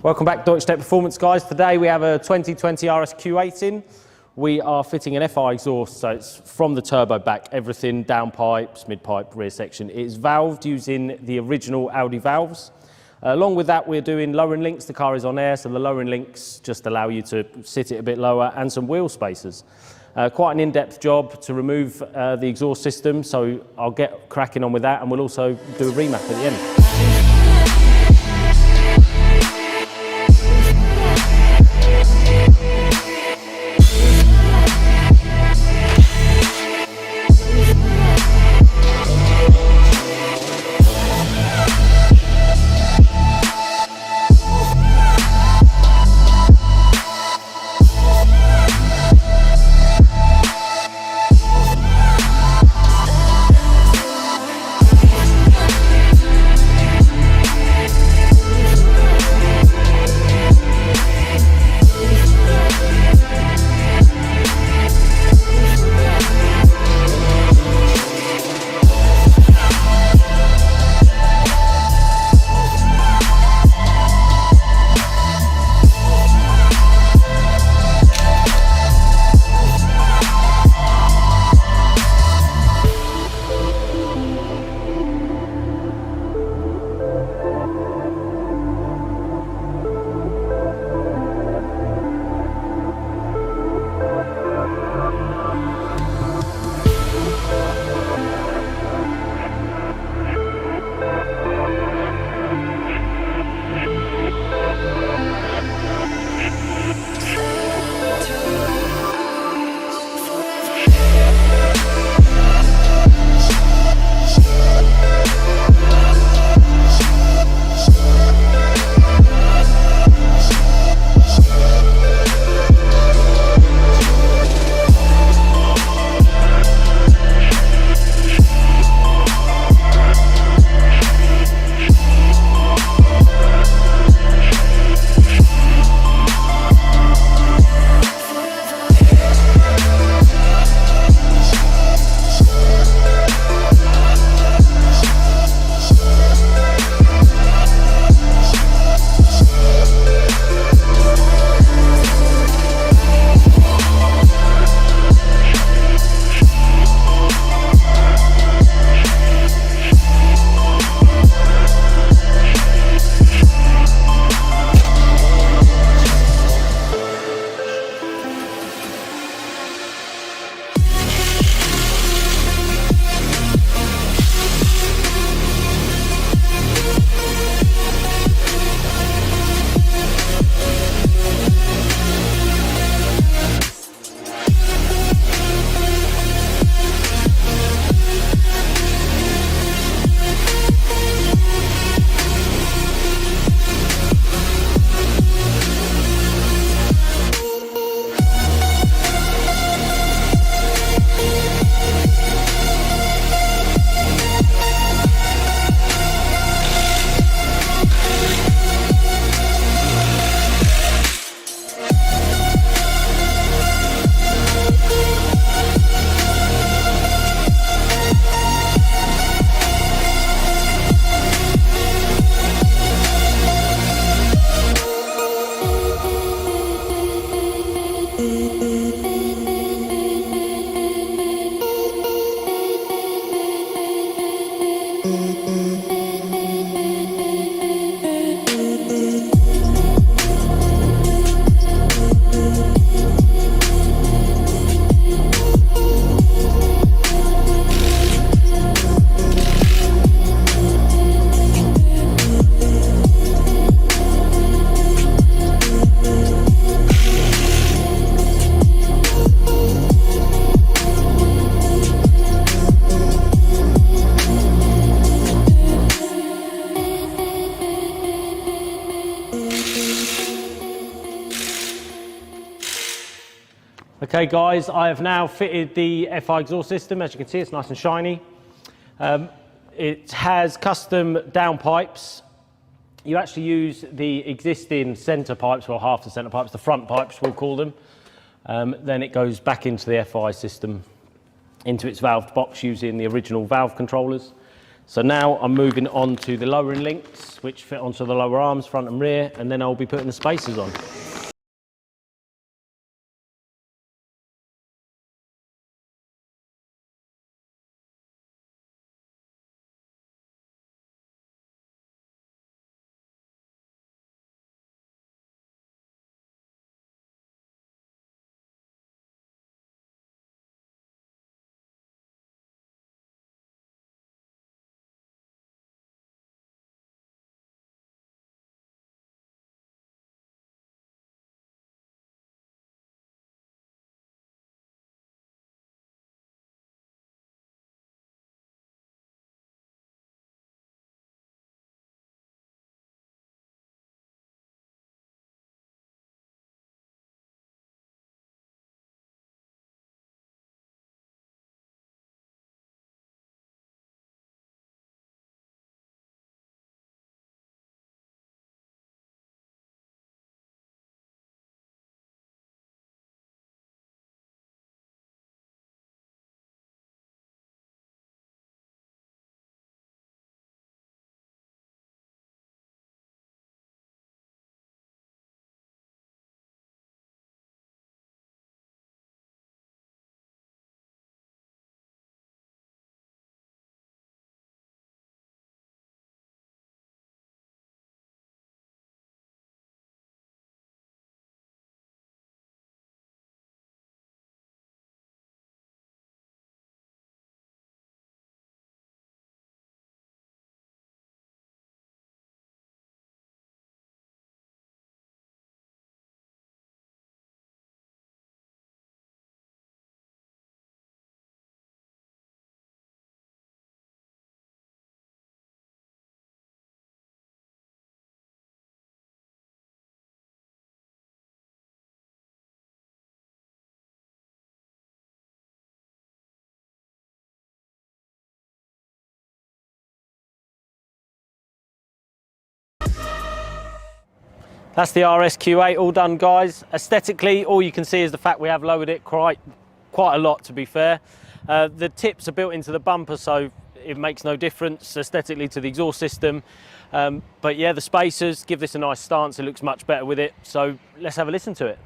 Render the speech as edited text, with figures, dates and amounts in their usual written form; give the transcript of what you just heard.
Welcome back, Deutsche Tech Performance, guys. Today we have a 2020 RSQ8 in. We are fitting an FI exhaust, so it's from the turbo back, everything, down pipes, mid pipe, rear section. It's valved using the original AUDI valves. Along with that, we're doing lowering links. The car is on air, so the lowering links just allow you to sit it a bit lower, and some wheel spacers. Quite an in-depth job to remove the exhaust system, so I'll get cracking on with that, and we'll also do a remap at the end. Okay guys, I have now fitted the FI exhaust system. As you can see, it's nice and shiny. It has custom down pipes. You actually use the existing centre pipes, well half the centre pipes, the front pipes we'll call them. Then it goes back into the FI system, into its valved box using the original valve controllers. So now I'm moving on to the lowering links, which fit onto the lower arms, front and rear, and then I'll be putting the spacers on. That's the RSQ8 all done, guys. Aesthetically, all you can see is the fact we have lowered it quite a lot, to be fair. The tips are built into the bumper, so it makes no difference aesthetically to the exhaust system. But yeah, the spacers give this a nice stance. It looks much better with it. So let's have a listen to it.